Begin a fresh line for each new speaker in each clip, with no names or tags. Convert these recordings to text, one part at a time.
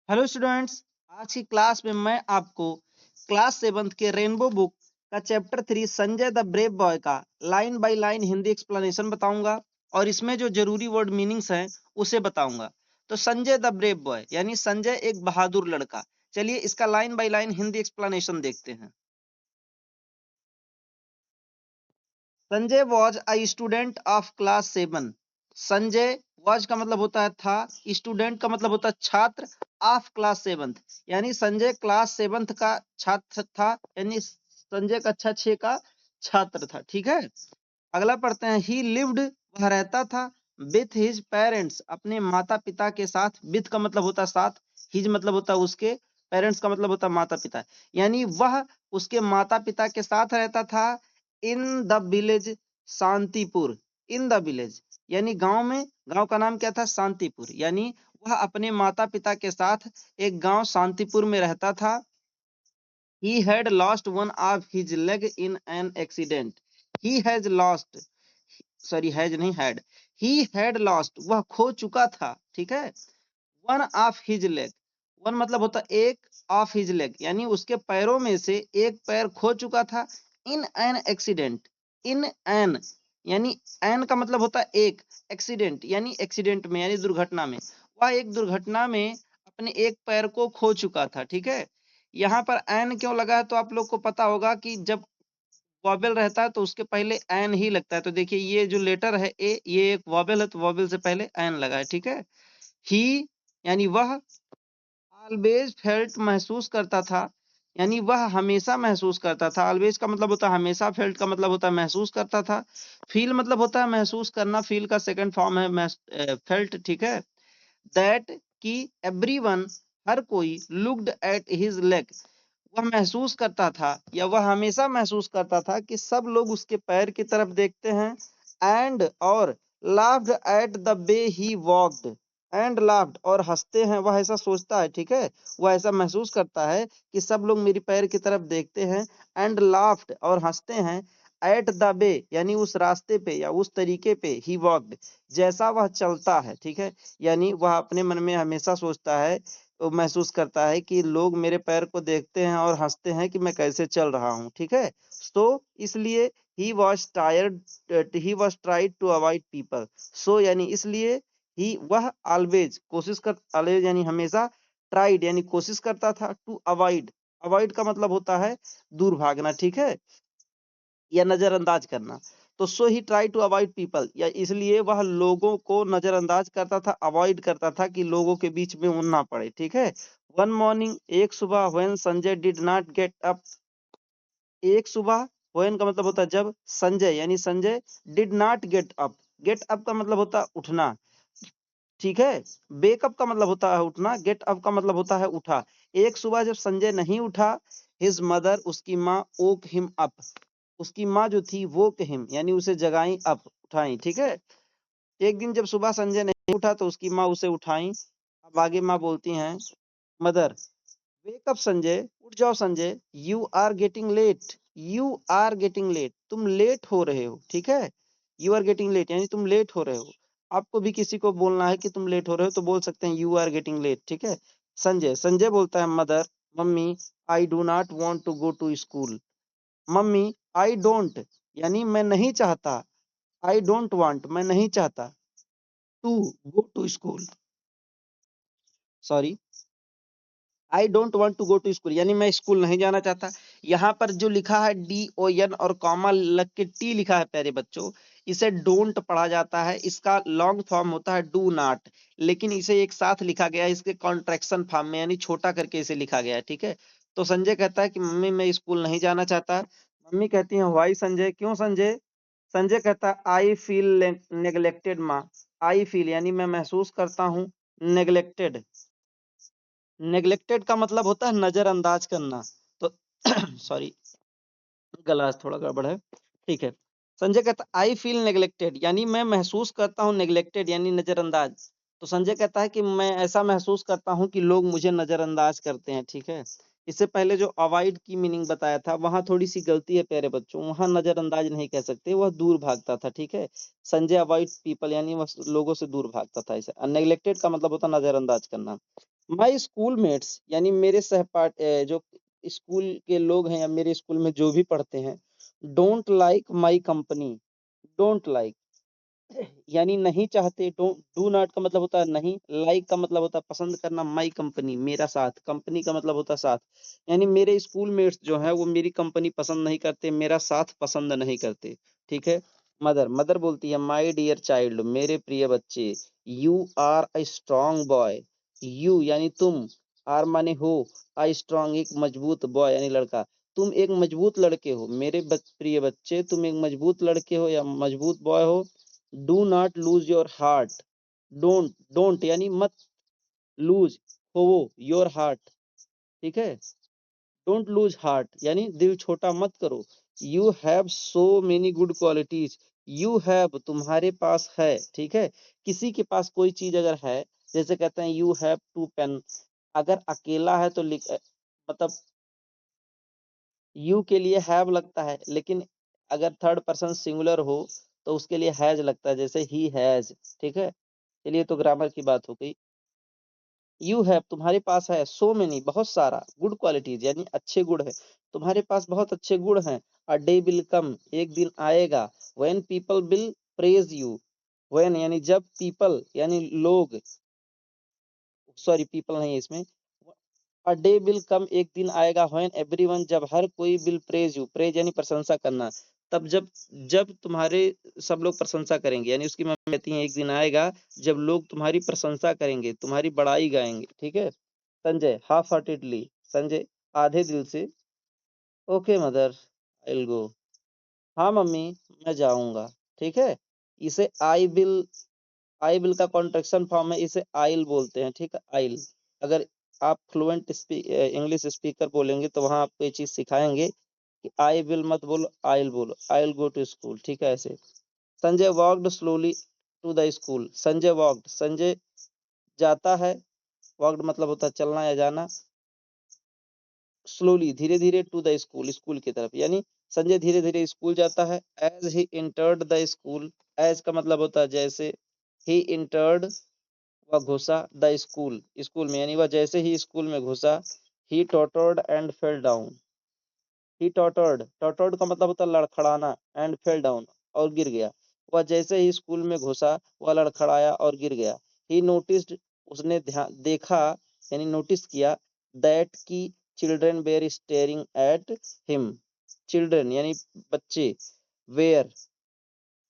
Hello students, आज की class में मैं आपको क्लास 7 के रेनबो बुक का chapter 3 Sanjay the brave boy का line by line Hindi explanation बताऊंगा और इसमें जो जरूरी वर्ड मीनिंग्स हैं उसे बताऊंगा। तो संजय द ब्रेव बॉय यानी संजय एक बहादुर लड़का। चलिए इसका line by line Hindi explanation देखते हैं। Sanjay was a student of class 7। Sanjay was का मतलब होता है था, स्टूडेंट का मतलब होता है छात्र, ऑफ क्लास 7 यानी संजय क्लास 7 का छात्र था, यानी संजय कक्षा 6 का छात्र था। ठीक है, अगला पढ़ते हैं। ही लिव्ड, वह रहता था, विथ हिज पेरेंट्स, अपने माता पिता के साथ। विथ का मतलब होता है साथ, हिज मतलब होता है उसके, पेरेंट्स का मतलब होता है माता पिता, यानी वह उसके माता पिता के साथ रहता था। In the village Shantipur, in the village यानी गांव में, गांव का नाम क्या था? शांतिपुर, यानी वह अपने माता पिता के साथ एक गांव शांतिपुर में रहता था। He had lost one of his leg in an accident. He has lost, sorry has नहीं हैड, ही हैड लॉस्ट, वह खो चुका था। ठीक है, one of his leg, one मतलब होता एक, ऑफ हिज लेग यानी उसके पैरों में से एक पैर खो चुका था। In an accident, in an यानी एन का मतलब होता है एक, एक्सीडेंट यानी एक्सीडेंट में यानी दुर्घटना में, वह एक दुर्घटना में अपने एक पैर को खो चुका था। ठीक है, यहाँ पर एन क्यों लगा है तो आप लोग को पता होगा कि जब वॉवेल रहता है तो उसके पहले एन ही लगता है। तो देखिए ये जो लेटर है ए, ये एक वॉवेल है तो वॉवेल से पहले एन लगा है। ठीक है, ही यानी वह, ऑलवेज फेल्ट महसूस करता था, यानी वह हमेशा महसूस करता था। ऑलवेज का मतलब होता है हमेशा, फेल्ट का मतलब होता है महसूस करता था, फील मतलब होता है महसूस करना, फील का सेकंड फॉर्म है फेल्ट। ठीक है, दैट कि एवरीवन, हर कोई, लुक्ड एट हिज लेग, वह महसूस करता था या वह हमेशा महसूस करता था कि सब लोग उसके पैर की तरफ देखते हैं। एंड और laughed at the way he walked, and laughed और हंसते हैं, वह ऐसा सोचता है। ठीक है, वह ऐसा महसूस करता है कि सब लोग मेरी पैर की तरफ देखते हैं। एंड लाफ्ड और हंसते हैं, एट द वे यानी उस रास्ते पे या उस तरीके पे, ही वॉक्ड जैसा वह चलता है। ठीक है, यानी वह अपने मन में हमेशा सोचता है, वो महसूस करता है कि लोग मेरे पैर को देखते हैं और हंसते हैं कि मैं कैसे चल रहा हूँ। ठीक है, तो इसलिए he was tired, he was tried to avoid people. So यानी इसलिए ही, वह ऑलवेज कोशिश कर, ऑलवेज यानी हमेशा, ट्राइड यानी कोशिश करता था, टू अवॉइड, अवॉइड का मतलब होता है दूर भागना। ठीक है, या नजरअंदाज करना। तो सो ही ट्राई टू अवॉइड पीपल, या इसलिए वह लोगों को नजरअंदाज करता था, अवॉइड करता था कि लोगों के बीच में वो ना पड़े। ठीक है, वन मॉर्निंग, एक सुबह, when Sanjay did not get up, एक सुबह, व्हेन का मतलब होता है जब, संजय यानी Sanjay, did not get up, get up का मतलब होता है उठना। ठीक है, वेकअप का मतलब होता है उठना, गेट अप का मतलब होता है उठा। एक सुबह जब संजय नहीं उठा, हिज मदर, उसकी माँ, ओक हिम अप, उसकी माँ जो थी वो हिम यानी उसे जगाई, अप उठाई। ठीक है, एक दिन जब सुबह संजय नहीं उठा तो उसकी माँ उसे उठाई। अब आगे माँ बोलती हैं, मदर, वेकअप संजय, उठ जाओ Sanjay, you are getting late, you are getting late, तुम लेट हो रहे हो। ठीक है, यू आर गेटिंग लेट यानी तुम लेट हो रहे हो। आपको भी किसी को बोलना है कि तुम लेट हो रहे हो तो बोल सकते हैं यू आर गेटिंग लेट। ठीक है, संजय, संजय बोलता है, mother, mummy, I do not want to go to school, mummy, I don't यानी मैं नहीं चाहता, आई डोंट वांट मैं नहीं चाहता, to go to school, sorry, I don't want to go to school यानी मैं स्कूल नहीं जाना चाहता। यहाँ पर जो लिखा है डी ओ एन और कॉमा लग के टी लिखा है प्यारे बच्चों, इसे डोंट पढ़ा जाता है, इसका लॉन्ग फॉर्म होता है डू नॉट, लेकिन इसे एक साथ लिखा गया है इसके कॉन्ट्रैक्शन फॉर्म में यानी छोटा करके इसे लिखा गया है। ठीक है, तो संजय कहता है कि मम्मी मैं स्कूल नहीं जाना चाहता। मम्मी कहती है व्हाई संजय, क्यों संजय? संजय कहता है आई फील नेग्लेक्टेड माँ, आई फील यानी मैं महसूस करता हूँ, नेग्लेक्टेड, नेग्लेक्टेड का मतलब होता है नजरअंदाज करना। तो सॉरी, गला थोड़ा गड़बड़ है। ठीक है, संजय कहता है आई फील नेग्लेक्टेड यानी मैं महसूस करता हूँ नेग्लेक्टेड यानी नजरअंदाज। तो संजय कहता है कि मैं ऐसा महसूस करता हूँ कि लोग मुझे नजरअंदाज करते हैं। ठीक है, इससे पहले जो अवॉइड की मीनिंग बताया था वहां थोड़ी सी गलती है प्यारे बच्चों, वहां नजरअंदाज नहीं कह सकते, वह दूर भागता था। ठीक है, संजय अवॉइड पीपल यानी वह लोगों से दूर भागता था। ऐसे नेग्लेक्टेड का मतलब होता नजरअंदाज करना। माई स्कूल मेट्स यानी मेरे जो स्कूल के लोग हैं या मेरे स्कूल में जो भी पढ़ते हैं, don't like my company. Don't like यानी नहीं चाहते, डू नॉट का मतलब होता है नहीं, लाइक का मतलब होता है पसंद करना, माई कंपनी मेरा साथ, कंपनी का मतलब होता है साथ, यानी मेरे स्कूल मेट्स जो है वो मेरी कंपनी पसंद नहीं करते, मेरा साथ पसंद नहीं करते। ठीक है। मदर मदर बोलती है माई डियर चाइल्ड, मेरे प्रिय बच्चे, you are a strong boy. You यानी तुम, आर माने हो, आई स्ट्रॉन्ग एक मजबूत, बॉय यानी लड़का, तुम एक मजबूत लड़के हो, मेरे प्रिय बच्चे तुम एक मजबूत लड़के हो या मजबूत बॉय हो। Do not lose your heart. Don't don't यानी मत, लूज खोवो, योर हार्ट। ठीक है। डोंट लूज हार्ट यानी दिल छोटा मत करो। You have so many good qualities. You have तुम्हारे पास है। ठीक है। किसी के पास कोई चीज अगर है, जैसे कहते हैं यू हैव टू पेन, अगर अकेला है तो लिख मतलब यू के लिए हैव लगता है, लेकिन अगर थर्ड पर्सन सिंगुलर हो तो उसके लिए हैज लगता है, जैसे ही हैज। ठीक है। चलिए तो ग्रामर की बात हो गई। यू हैव तुम्हारे पास है, सो मेनी बहुत सारा, गुड क्वालिटीज यानी अच्छे गुण है, तुम्हारे पास बहुत अच्छे गुण हैं। अ डे विल कम एक दिन आएगा, when people will praise you. When यानी जब, पीपल यानी लोग, सॉरी पीपल नहीं है इसमें, अ डे विल कम एक दिन आएगा, व्हेन एवरीवन जब हर कोई, विल प्रेज यू प्रेज यानी प्रशंसा करना, तब जब, जब तुम्हारे सब लोग प्रशंसा करेंगे, यानी उसकी मम्मी कहती है एक दिन आएगा जब लोग तुम्हारी प्रशंसा करेंगे, तुम्हारी बड़ाई गाएंगे। ठीक है। संजय हाफ हार्टेडली, संजय आधे दिल से, ओके मदर आई विल गो, हाँ मम्मी मैं जाऊंगा। ठीक है। इसे आई विल का कॉन्ट्रैक्शन फॉर्म है, इसे आइल बोलते हैं। ठीक है। आइल, अगर आप फ्लुएंट इंग्लिश स्पीकर बोलेंगे तो वहां आपको ये चीज सिखाएंगे कि आई विल मत बोलो, आइल बोलो, I will go to school. ठीक है। ऐसे Sanjay walked slowly to the school. Sanjay walked, Sanjay जाता है, वॉकड मतलब होता है चलना या जाना, स्लोली धीरे धीरे, टू द स्कूल स्कूल की तरफ, यानी संजय धीरे धीरे स्कूल जाता है। As he entered the school, as का मतलब होता है जैसे, ही इंटर्ड वह घुसा, द स्कूल स्कूल में, यानी वह जैसे ही स्कूल में घुसा, ही टॉटर्ड एंड फेल डाउन। ही टॉटर्ड, टॉटर्ड का मतलब होता है लड़खड़ाना, एंड फेल डाउन और गिर गया। वह जैसे ही स्कूल में घुसा वह लड़खड़ाया और गिर गया। ही नोटिस्ड उसने देखा यानी नोटिस किया, दैट की children were staring at him. Children यानी बच्चे, वेयर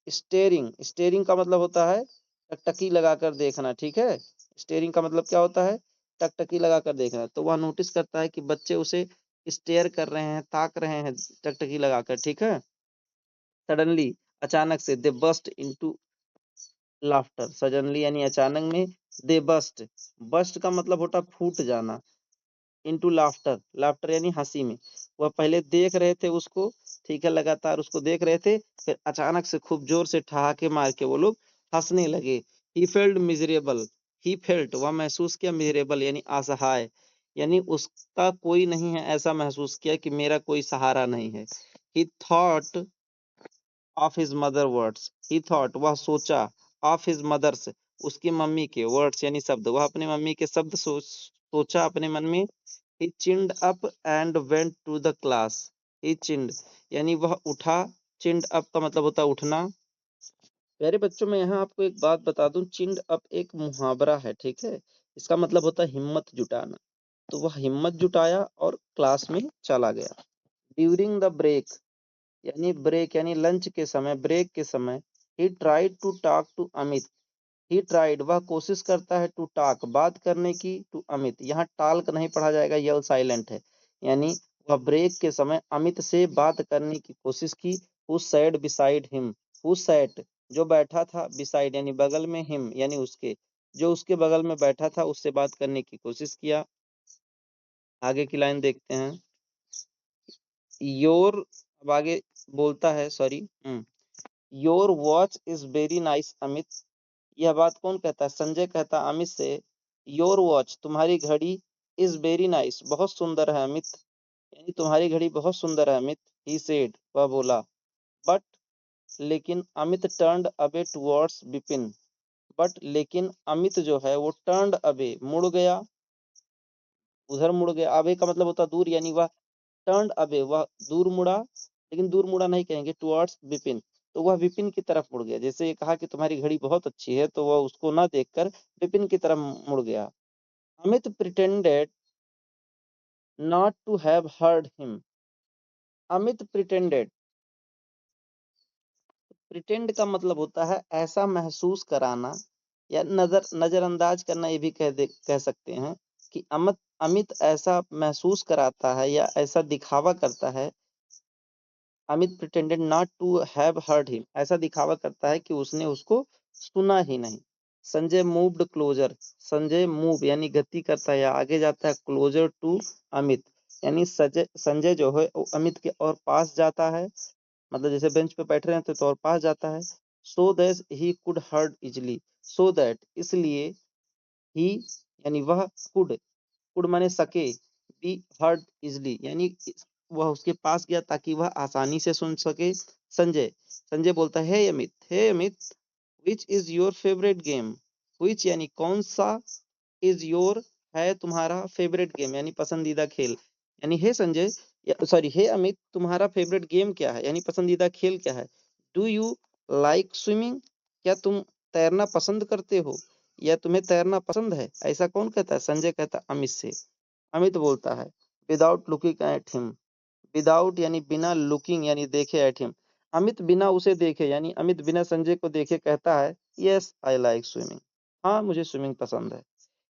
स्टेयरिंग, स्टेयरिंग का मतलब होता है टकटकी लगाकर देखना। ठीक है। स्टेयरिंग का मतलब क्या होता है, टकटकी लगाकर देखना। तो वह नोटिस करता है कि बच्चे उसे स्टेयर कर रहे हैं, ताक रहे हैं टकटकी लगाकर। ठीक है। सडनली अचानक से, दे बस्ट इनटू लाफ्टर, सडनली यानी अचानक में, दे बस्ट, बस्ट का मतलब होता फूट जाना, इनटू लाफ्टर, लाफ्टर यानी हंसी में। वह पहले देख रहे थे उसको, ठीक है, लगातार उसको देख रहे थे, फिर अचानक से खूब जोर से ठहाके मार के वो लोग हंसने लगे। He felt miserable, he felt वह महसूस किया, मिजरेबल यानी असहाय, यानी उसका कोई नहीं है, ऐसा महसूस किया कि मेरा कोई सहारा नहीं है। ही thought of his mother words, he thought वह सोचा, ऑफ हिज मदर्स उसकी मम्मी के, वर्ड्स यानी शब्द, वह अपने मम्मी के शब्द सोचा अपने मन में। He chinned up and went to the class. He chinned यानी वह उठा, चिंड अप का मतलब होता है उठना। प्यारे बच्चों में यहाँ आपको एक बात बता दूं, चिंड अप एक मुहावरा है। ठीक है। इसका मतलब होता है हिम्मत जुटाना। तो वह हिम्मत जुटाया और क्लास में चला गया। ड्यूरिंग द ब्रेक यानी ब्रेक यानी लंच के समय, ब्रेक के समय, he tried to talk to Amit. He tried वह कोशिश करता है, टू टॉक बात करने की, टू अमित, यहाँ टाल्क नहीं पढ़ा जाएगा, यल साइलेंट है, यानी वह ब्रेक के समय अमित से बात करने की कोशिश की। Who sat beside him, who sat जो बैठा था, बिसाइड यानी बगल में, हिम यानी उसके, जो उसके बगल में बैठा था उससे बात करने की कोशिश किया। आगे की लाइन देखते हैं। योर, अब आगे बोलता है, sorry, your watch is very nice Amit. यह बात कौन कहता है, संजय कहता अमित से, योर वॉच तुम्हारी घड़ी, इज वेरी नाइस बहुत सुंदर है अमित, यानी तुम्हारी घड़ी बहुत सुंदर है अमित। ही सेड वह बोला, बट लेकिन, Amit turned away towards Vipin, but लेकिन अमित जो है वो टर्न्ड अवे मुड़ गया, उधर मुड़ गया। अवे का मतलब होता दूर, यानी वह टर्न्ड अवे, वह दूर मुड़ा, लेकिन दूर मुड़ा नहीं कहेंगे, टुवर्ड्स विपिन, तो वह विपिन की तरफ मुड़ गया। जैसे ये कहा कि तुम्हारी घड़ी बहुत अच्छी है, तो वह उसको ना देखकर विपिन की तरफ मुड़ गया। Amit pretended not to have heard him. Amit pretended, pretend का मतलब होता है ऐसा महसूस कराना या नजरअंदाज करना, ये भी कह सकते हैं कि अमित अमित ऐसा महसूस कराता है या ऐसा दिखावा करता है। Amit pretended not to have heard him, ऐसा दिखावा करता है कि उसने उसको सुना ही नहीं। Sanjay moved closer, Sanjay move यानी गति करता है या आगे जाता है, क्लोजर टू अमित यानी संजय जो है वो अमित के और पास जाता है, मतलब जैसे बेंच पे बैठ रहे हैं तो और पास जाता है। So that he could heard easily, so that इसलिए, ही यानी वह, कुड कुड माने सके, बी हर्ड इजिली यानी वह उसके पास गया ताकि वह आसानी से सुन सके। संजय संजय बोलता है, hey Amit, which is your favourite game, which यानी कौन सा, इज योर है तुम्हारा, फेवरेट गेम यानी पसंदीदा खेल, यानी हे संजय, सॉरी हे अमित, तुम्हारा फेवरेट गेम क्या है यानी पसंदीदा खेल क्या है। डू यू लाइक स्विमिंग, क्या तुम तैरना पसंद करते हो या तुम्हें तैरना पसंद है, ऐसा कौन कहता है, संजय कहता है अमित से। अमित बोलता है, without looking at him, without यानी बिना, लुकिंग यानी देखे, एट हिम अमित बिना उसे देखे, यानी अमित बिना संजय को देखे कहता है, यस आई लाइक स्विमिंग, हाँ मुझे स्विमिंग पसंद है।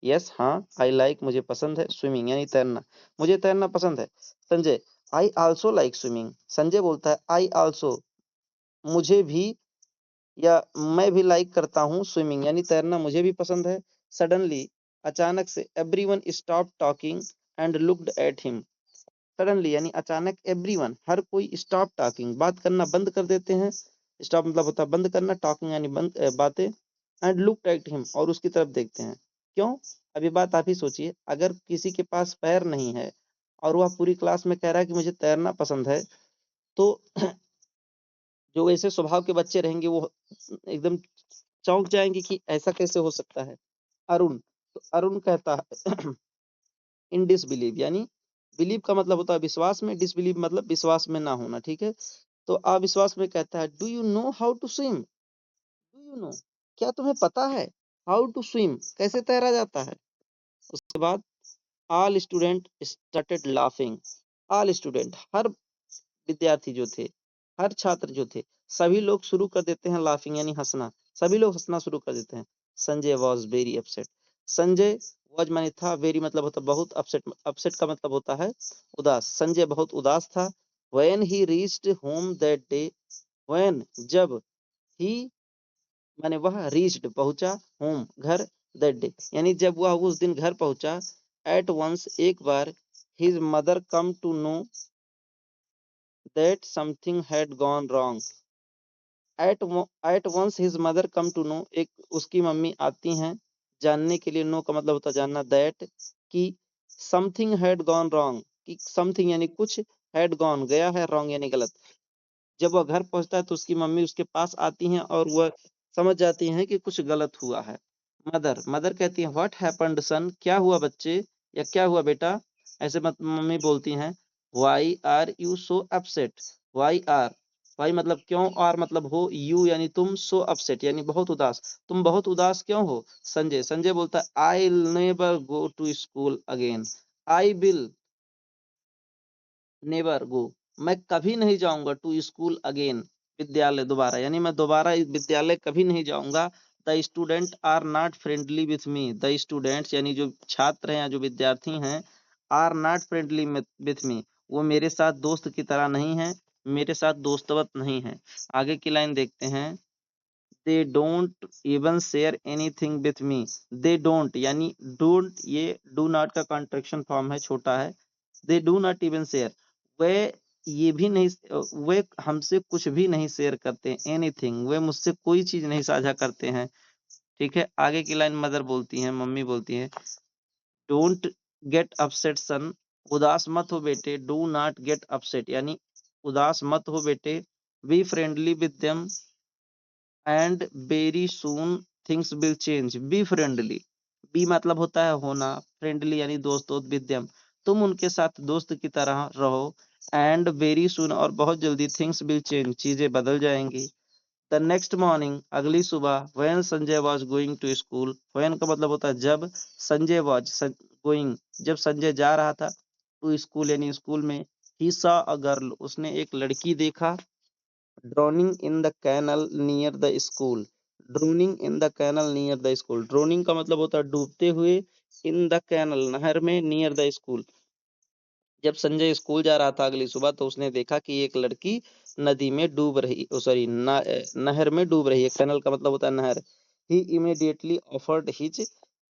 यस हाँ, आई लाइक मुझे पसंद है, स्विमिंग यानी तैरना, मुझे तैरना पसंद है। Sanjay, I also like swimming, Sanjay बोलता है आई आल्सो, मुझे भी या मैं भी लाइक करता हूँ स्विमिंग यानी तैरना, मुझे भी पसंद है। सडनली अचानक से, everyone stop talking and looked at him, suddenly यानी अचानक, एवरीवन हर कोई, स्टॉप टॉकिंग बात करना बंद कर देते हैं, स्टॉप मतलब होता है बंद करना, टॉकिंग यानी बंद बातें, एंड लुक्ड एट हिम और उसकी तरफ देखते हैं। क्यों? अभी बात आप ही सोचिए, अगर किसी के पास पैर नहीं है और वह पूरी क्लास में कह रहा है कि मुझे तैरना पसंद है, तो जो ऐसे स्वभाव के बच्चे रहेंगे वो एकदम चौंक जाएंगे कि ऐसा कैसे हो सकता है। अरुण, तो अरुण कहता है इन डिसबिलीव यानी, बिलीव का मतलब होता है विश्वास में, डिसबिलीव मतलब विश्वास में ना होना, ठीक है। तो अविश्वास में कहता है, do you know how to swim, do you know, क्या तुम्हें पता है, हाउ टू स्विम कैसे तैरा जाता है। उसके बाद all student started laughing, all student हर विद्यार्थी जो थे, हर छात्र जो थे, सभी लोग शुरू कर देते हैं लाफिंग यानी हंसना, सभी लोग हंसना शुरू कर देते हैं। Sanjay was very upset, Sanjay was माने था, वेरी मतलब होता बहुत, अपसेट अपसेट का मतलब होता है उदास, संजय बहुत उदास था। When he reached home that day, when जब, ही माने वह, रीच्ड पहुंचा, होम घर, दैट डे यानी जब वह उस दिन घर पहुंचा, एट वंस एक बार, his mother come to know that something had gone wrong. At once his mother come to know, एक उसकी मम्मी आती हैं जानने के लिए, नो का मतलब होता जानना, that कि something had gone wrong, कि something यानी कुछ, had gone गया है, wrong यानी गलत। जब वह घर पहुंचता है तो उसकी मम्मी उसके पास आती हैं और वह समझ जाती हैं कि कुछ गलत हुआ है। मदर मदर कहती है, व्हाट हैपेंड सन, क्या हुआ बच्चे या क्या हुआ बेटा, ऐसे मम्मी बोलती हैं। Why are you so upset, why are, why मतलब क्यों, आर मतलब हो, यू यानी तुम, सो अपसेट यानी बहुत उदास, तुम बहुत उदास क्यों हो। संजय संजय बोलता है, I will never go to school again, I will never go, मैं कभी नहीं जाऊंगा, टू स्कूल अगेन विद्यालय दोबारा, यानी मैं दोबारा विद्यालय कभी नहीं जाऊंगा। The student are not friendly with me, the students यानी जो छात्र हैं या जो विद्यार्थी हैं, are not friendly with me, वो मेरे साथ दोस्त की तरह नहीं है, मेरे साथ दोस्तवत नहीं है। आगे की लाइन देखते हैं, they don't even share anything with me, they don't यानी डोंट ये डू नॉट का कॉन्ट्रैक्शन फॉर्म है, छोटा है। They do not even share, वे ये भी नहीं, वे हमसे कुछ भी नहीं शेयर करते, एनीथिंग वे मुझसे कोई चीज नहीं साझा करते हैं, ठीक है। आगे की लाइन मदर बोलती हैं, मम्मी बोलती हैं, डोंट गेट अपसेट सन, उदास मत हो बेटे, डू नॉट गेट अपसेट यानी उदास मत हो बेटे, be friendly with them and very soon things will change, be friendly, be मतलब होता है होना, फ्रेंडली यानी दोस्त विद देम, तुम उनके साथ दोस्त की तरह रहो। एंड वेरी सुन और बहुत जल्दी थिंग्स विल चेंज, चीजें बदल जाएंगी। द नेक्स्ट मॉर्निंग अगली सुबह, when Sanjay was going to school, when का मतलब होता है जब, संजय वाज गोइंग जब संजय जा रहा था, टू स्कूल यानी स्कूल में, ही सॉ अ गर्ल उसने एक लड़की देखा, drowning in the canal near the school, drowning in the canal near the school, drowning का मतलब होता है डूबते हुए, इन द कैनल नहर में, नियर द स्कूल जब संजय स्कूल जा रहा था अगली सुबह तो उसने देखा कि एक लड़की नदी में डूब रही, सॉरी नहर में डूब रही है। कैनल का मतलब होता है नहर। He immediately offered his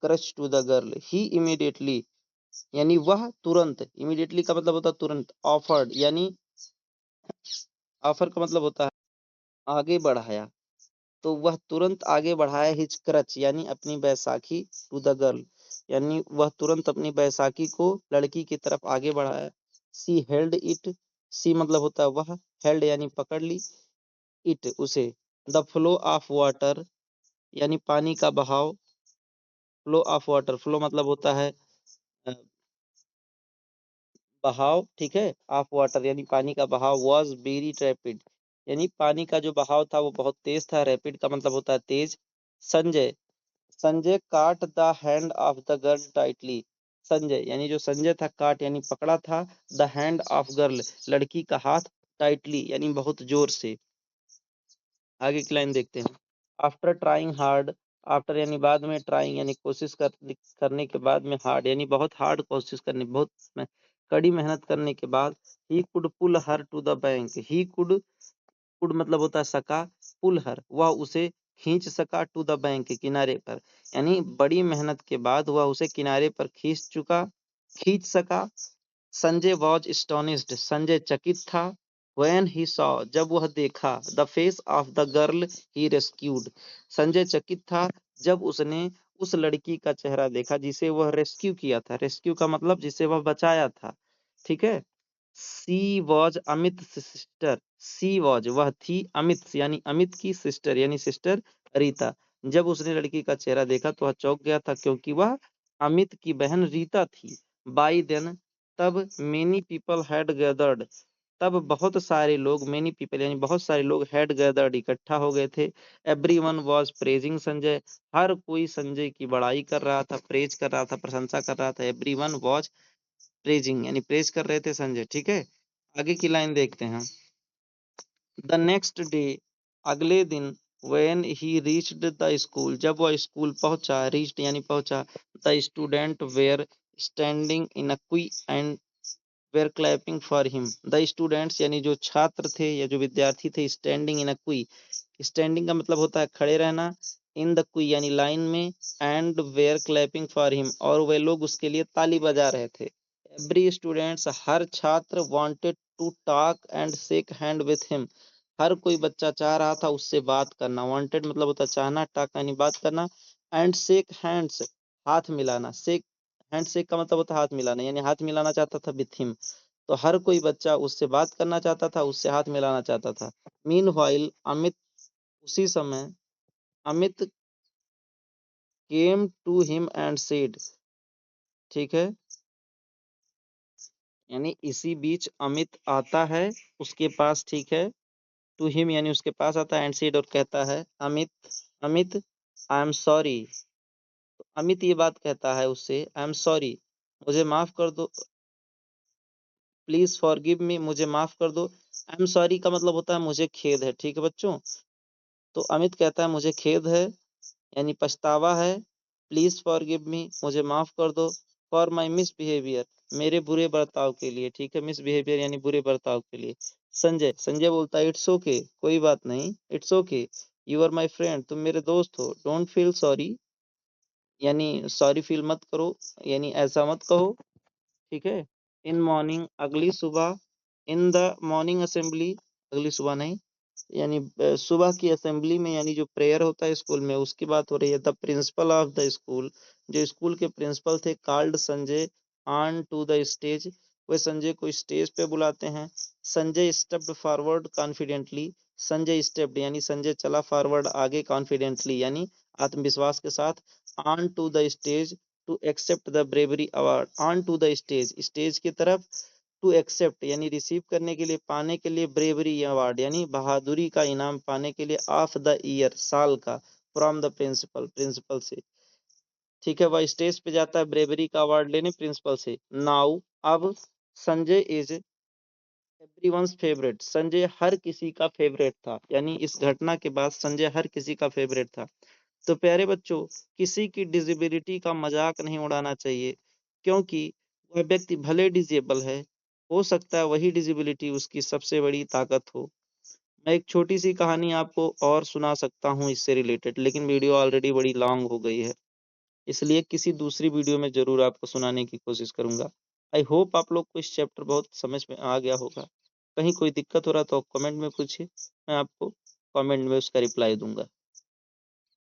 crutch to the girl, he immediately यानी वह तुरंत, इमीडिएटली का मतलब होता है तुरंत, ऑफर्ड यानी ऑफर का मतलब होता है आगे बढ़ाया, तो वह तुरंत आगे बढ़ाया हिज क्रच यानी अपनी बैसाखी, टू द गर्ल यानी वह तुरंत अपनी बैसाखी को लड़की की तरफ आगे बढ़ाया। सी हेल्ड इट, सी मतलब होता है वह, हेल्ड यानी पकड़ ली, इट उसे, द फ्लो ऑफ वाटर यानी पानी का बहाव, फ्लो ऑफ वाटर, फ्लो मतलब होता है बहाव, ठीक है, ऑफ वाटर यानी पानी का बहाव, वॉज वेरी रैपिड यानी पानी का जो बहाव था वो बहुत तेज था, रैपिड का मतलब होता है तेज। संजय, संजय काट the hand of the girl tightly, Sanjay यानी जो संजय था काट यानी पकड़ा था, द हैंड ऑफ गर्ल लड़की का हाथ, टाइटली यानी बहुत जोर से। आगे की लाइन देखते हैं। आफ्टर ट्राइंग हार्ड, आफ्टर यानी बाद में, ट्राइंग यानी कोशिश करने के बाद में, हार्ड यानी बहुत हार्ड कोशिश करने, बहुत कड़ी मेहनत करने के बाद, he could pull her to the bank, he could मतलब होता है सका, पुल हर वह उसे खींच सका, टू द बैंक किनारे पर यानी बड़ी मेहनत के बाद वह उसे किनारे पर खींच सका। संजय वॉज स्टोनिस्ड, संजय चकित था। व्हेन ही सॉ जब वह देखा, the face of the girl he rescued, Sanjay चकित था जब उसने उस लड़की का चेहरा देखा जिसे वह रेस्क्यू किया था, रेस्क्यू का मतलब जिसे वह बचाया था, ठीक है। She was Amit sister, she was वह थी, अमित यानी अमित की सिस्टर यानी सिस्टर रीता, जब उसने लड़की का चेहरा देखा तो वह चौंक गया था क्योंकि वह अमित की बहन रीता थी। बाई देन तब, मेनी पीपल हैड गैदर्ड तब बहुत सारे लोग, मेनी पीपल यानी बहुत सारे लोग, हैड गैदर्ड इकट्ठा हो गए थे। एवरीवन वाज प्रेजिंग संजय, हर कोई संजय की बड़ाई कर रहा था, प्रेज कर रहा था, प्रशंसा कर रहा था। एवरीवन वाज प्रेजिंग यानी प्रेज कर रहे थे संजय, ठीक है। आगे की लाइन देखते हैं। द नेक्स्ट डे अगले दिन, when he reached the school जब वह स्कूल पहुंचा, रीच्ड यानी पहुंचा, the student were standing in a queue and were clapping for him, the students यानी जो छात्र थे या जो विद्यार्थी थे, standing in a queue, standing का मतलब होता है खड़े रहना, इन द क्यू यानी लाइन में, and were clapping for him और वे लोग उसके लिए ताली बजा रहे थे। एवरी स्टूडेंट्स हर छात्र, wanted to talk and shake hand with him, हर कोई बच्चा चाह रहा था उससे बात करना, वांटेड मतलब होता है चाहना, टॉक यानी बात करना, एंड शेक हैंड्स हाथ मिलाना, शेक हैंड शेक का मतलब होता है हाथ मिलाना यानी हाथ मिलाना चाहता था विथ हिम, तो हर कोई बच्चा उससे बात करना चाहता था, उससे हाथ मिलाना चाहता था। मीनवाइल अमित, उसी समय Amit came to him and said, ठीक है, यानी इसी बीच अमित आता है उसके पास, ठीक है, टू हिम यानी उसके पास आता है, एंड सेड और कहता है, Amit Amit I am sorry, Amit ये बात कहता है उससे, आई एम सॉरी मुझे माफ कर दो, प्लीज फॉरगिव मी मुझे माफ कर दो। आई एम सॉरी का मतलब होता है मुझे खेद है, ठीक है बच्चों। तो अमित कहता है मुझे खेद है यानी पछतावा है, प्लीज फॉरगिव मी मुझे माफ कर दो, फॉर माई मिसबिहेवियर मेरे बुरे बर्ताव के लिए, ठीक है, मिसबिहेवियर यानी बुरे बर्ताव के लिए। संजय, संजय बोलता है इट्स ओके, कोई बात नहीं, it's okay, you are my friend, तुम मेरे दोस्त हो, डोंट फील सॉरी यानी सॉरी फील मत करो यानी ऐसा मत कहो, ठीक है। इन मॉर्निंग अगली सुबह, इन द मॉर्निंग असेंबली अगली सुबह नहीं यानी सुबह की असेंबली में यानी जो प्रेयर होता है स्कूल में उसकी बात हो रही है। The principal of the school, जो स्कूल के प्रिंसिपल थे, called Sanjay on to the stage, वे संजय को स्टेज पे बुलाते हैं। Sanjay stepped forward confidently, Sanjay stepped यानी संजय चला फॉरवर्ड आगे, कॉन्फिडेंटली यानी आत्मविश्वास के साथ। On to the stage to accept the bravery award. On to the stage, stage की तरफ, टू एक्सेप्ट यानी रिसीव करने के लिए, पाने के लिए, ब्रेवरी अवार्ड यानी बहादुरी का इनाम पाने के लिए, ऑफ द ईयर साल का, फ्रॉम द प्रिंसिपल प्रिंसिपल से। ठीक है, वह स्टेज पे जाता है ब्रेवरी का अवार्ड लेने प्रिंसिपल से। नाउ अब Sanjay is everyone's favourite, Sanjay हर किसी का फेवरेट था, यानी इस घटना के बाद संजय हर किसी का फेवरेट था। तो प्यारे बच्चों, किसी की डिसेबिलिटी का मजाक नहीं उड़ाना चाहिए, क्योंकि वह व्यक्ति भले डिसेबल है, हो सकता है वही डिसेबिलिटी उसकी सबसे बड़ी ताकत हो। मैं एक छोटी सी कहानी आपको और सुना सकता हूँ इससे रिलेटेड, लेकिन वीडियो ऑलरेडी बड़ी लॉन्ग हो गई है, इसलिए किसी दूसरी वीडियो में जरूर आपको सुनाने की कोशिश करूंगा। आई होप आप लोग को इस चैप्टर बहुत समझ में आ गया होगा। कहीं कोई दिक्कत हो रहा तो कमेंट में पूछिए, मैं आपको कमेंट में उसका रिप्लाई दूंगा।